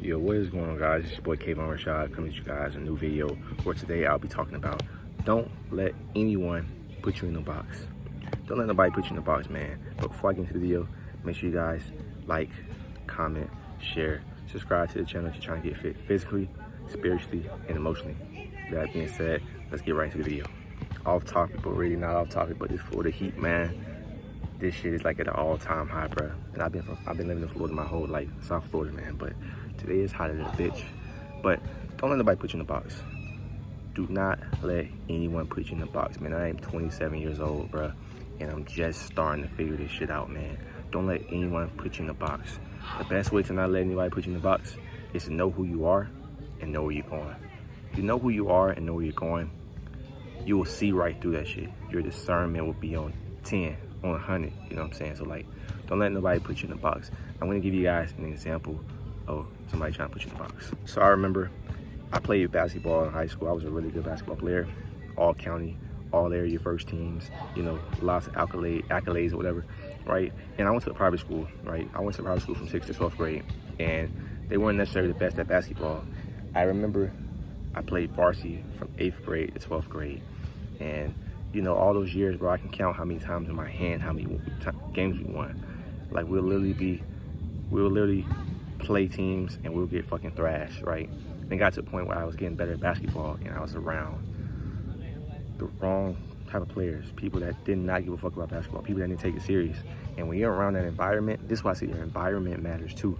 Yo, what is going on, guys? It's your boy Kayvon Rashad coming to you guys a new video where today I'll be talking about don't let anyone put you in a box. Don't let nobody put you in a box, man. But before I get into the video, make sure you guys like, comment, share, subscribe to the channel if you're trying to get fit physically, spiritually, and emotionally. That being said, let's get right into the video. Off topic, but really not off topic, but it's Florida heat, man. This shit is like at an all-time high, bro. And I've been living in Florida my whole life, South Florida, man. But today is hot as a bitch. But don't let nobody put you in a box. Do not let anyone put you in a box, man. I am 27 years old, bro, and I'm just starting to figure this shit out, man. Don't let anyone put you in a box. The best way to not let anybody put you in a box is to know who you are and know where you're going. If you know who you are and know where you're going, you will see right through that shit. Your discernment will be on 10, on 100, you know what I'm saying? So like, don't let nobody put you in a box. I'm gonna give you guys an example of somebody trying to put you in a box. So I remember I played basketball in high school. I was a really good basketball player, all county, all area first teams, you know, lots of accolades or whatever, right? And I went to a private school, right? I went to private school from 6th to 12th grade, and they weren't necessarily the best at basketball. I remember I played varsity from 8th grade to 12th grade. And, you know, all those years, bro, I can count how many times in my hand, how many games we won. Like, we'll literally play teams and we'll get fucking thrashed, right? And it got to the point where I was getting better at basketball and I was around the wrong type of players, people that did not give a fuck about basketball, people that didn't take it serious. And when you're around that environment, this is why I say your environment matters too.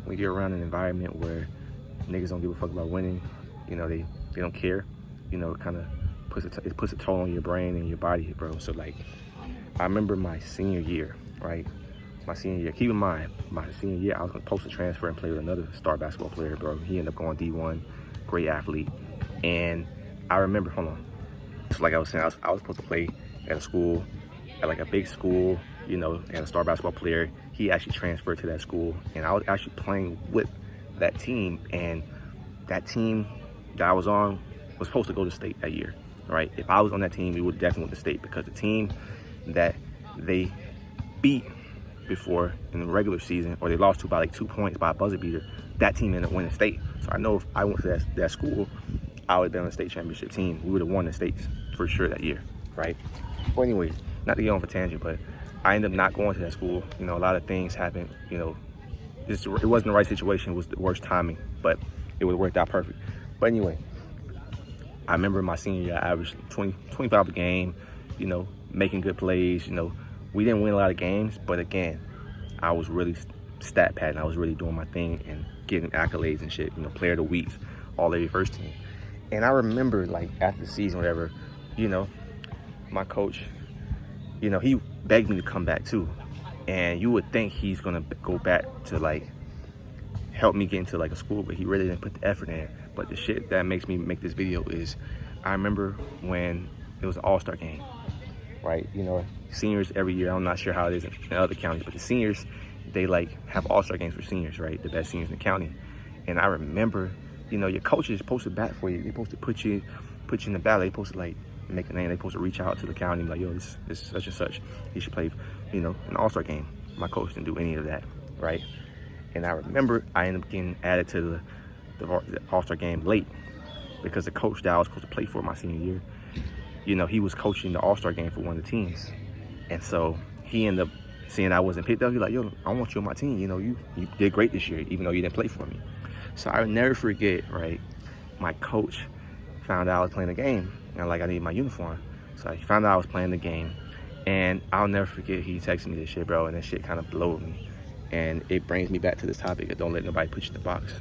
When you're around an environment where niggas don't give a fuck about winning, you know, they don't care, you know, it puts a toll on your brain and your body, bro. So like, I remember my senior year, right? My senior year, keep in mind, my senior year, I was supposed to transfer and play with another star basketball player, bro. He ended up going D1, great athlete. And I remember, hold on. So like I was saying, I was supposed to play at a school, at like a big school, you know, and a star basketball player. He actually transferred to that school, and I was actually playing with that team, and that team that I was on was supposed to go to state that year. Right? If I was on that team, we would definitely win the state, because the team that they beat before in the regular season, or they lost to by like 2 points by a buzzer beater, that team ended up winning state. So I know if I went to that school, I would have been on the state championship team. We would have won the states for sure that year, right? Well, anyways, not to get on for tangent, but I ended up not going to that school. You know, a lot of things happened. You know, it wasn't the right situation. It was the worst timing, but it would have worked out perfect. But anyway, I remember my senior year, I averaged 25 a game, you know, making good plays. You know, we didn't win a lot of games, but again, I was really stat padding. I was really doing my thing and getting accolades and shit, you know, player of the week, all area first team. And I remember, like, after the season, whatever, you know, my coach, you know, he begged me to come back too. And you would think he's gonna go back to, like, help me get into like a school, but he really didn't put the effort in. But the shit that makes me make this video is, I remember when it was an all-star game, right? You know, seniors every year, I'm not sure how it is in other counties, but the seniors, they like have all-star games for seniors, right? The best seniors in the county. And I remember, you know, your coach is supposed to bat for you. They're supposed to put you in the battle. They're supposed to like make a name. They're supposed to reach out to the county and be like, yo, this is such and such. He should play, you know, an all-star game. My coach didn't do any of that, right? And I remember I ended up getting added to the all-star game late, because the coach that I was supposed to play for my senior year, you know, he was coaching the all-star game for one of the teams. And so he ended up seeing I wasn't picked up. He's like, yo, I want you on my team. You know, you did great this year, even though you didn't play for me. So I'll never forget, right, my coach found out I was playing the game, and like I needed my uniform. So he found out I was playing the game, and I'll never forget, he texted me this shit, bro, and that shit kind of blowed me. And it brings me back to this topic of don't let nobody put you in the box.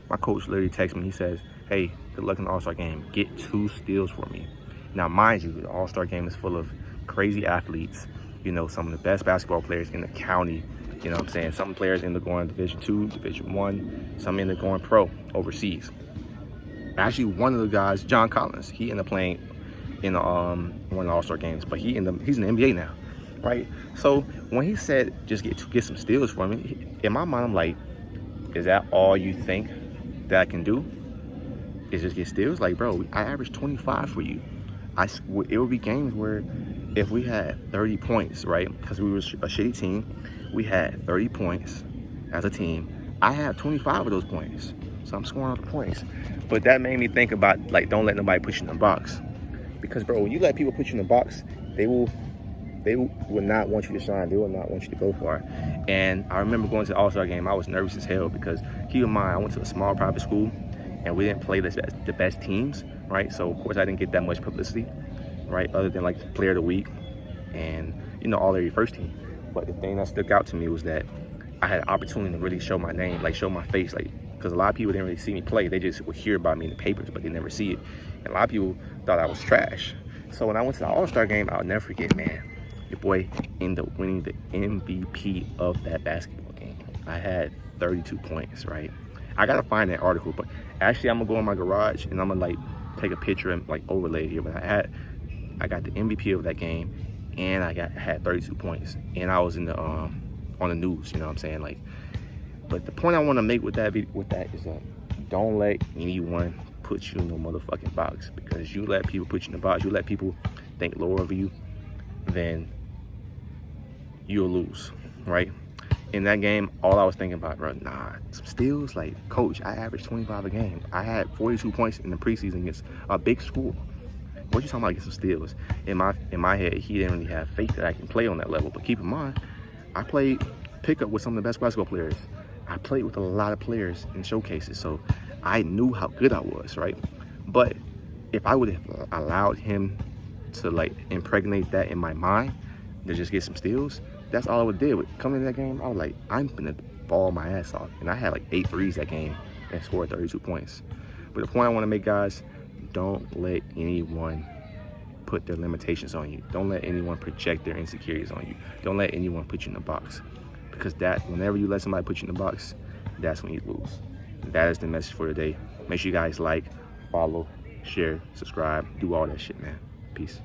My coach literally texts me, he says, hey, good luck in the all-star game. Get 2 steals for me. Now, mind you, the all-star game is full of crazy athletes, you know, some of the best basketball players in the county, you know what I'm saying? Some players end up going Division II, Division I, some end up going pro overseas. Actually, one of the guys, John Collins, he ended up playing in one of the all-star games, but he's in the NBA now. Right? So when he said just get some steals for me, in my mind I'm like, is that all you think that I can do? Is just get steals? Like, bro, I averaged 25 for you. It would be games where if we had 30 points, right? Because we were a shitty team, we had 30 points as a team. I have 25 of those points. So I'm scoring all the points. But that made me think about, like, don't let nobody put you in the box. Because, bro, when you let people put you in the box, they will not want you to shine. They will not want you to go far. And I remember going to the All-Star game, I was nervous as hell because, keep in mind, I went to a small private school and we didn't play the best teams, right? So, of course, I didn't get that much publicity, right? Other than, like, Player of the Week and, you know, all area first team. But the thing that stuck out to me was that I had an opportunity to really show my name, like show my face, like, because a lot of people didn't really see me play. They just would hear about me in the papers, but they never see it. And a lot of people thought I was trash. So when I went to the All-Star game, I'll never forget, man, your boy ended up winning the MVP of that basketball game. I had 32 points, right? I gotta find that article, but actually I'm gonna go in my garage and I'm gonna like take a picture and like overlay it here. But I got the MVP of that game, and I had 32 points, and I was in the on the news, you know what I'm saying? Like, but the point I want to make with that is that don't let anyone put you in no motherfucking box, because you let people put you in the box, you let people think lower of you, then you'll lose, right? In that game, all I was thinking about, bro, some steals, like, coach, I averaged 25 a game. I had 42 points in the preseason against a big school. What you talking about, get some steals? In my head, he didn't really have faith that I can play on that level. But keep in mind, I played pickup with some of the best basketball players. I played with a lot of players in showcases, so I knew how good I was, right? But if I would have allowed him to, like, impregnate that in my mind to just get some steals, that's all I would do. Coming in that game, I was like, I'm gonna ball my ass off. And I had like 8 threes that game and scored 32 points. But the point I want to make, guys, don't let anyone put their limitations on you. Don't let anyone project their insecurities on you. Don't let anyone put you in a box. Because whenever you let somebody put you in a box, that's when you lose. That is the message for today. Make sure you guys like, follow, share, subscribe, do all that shit, man. Peace.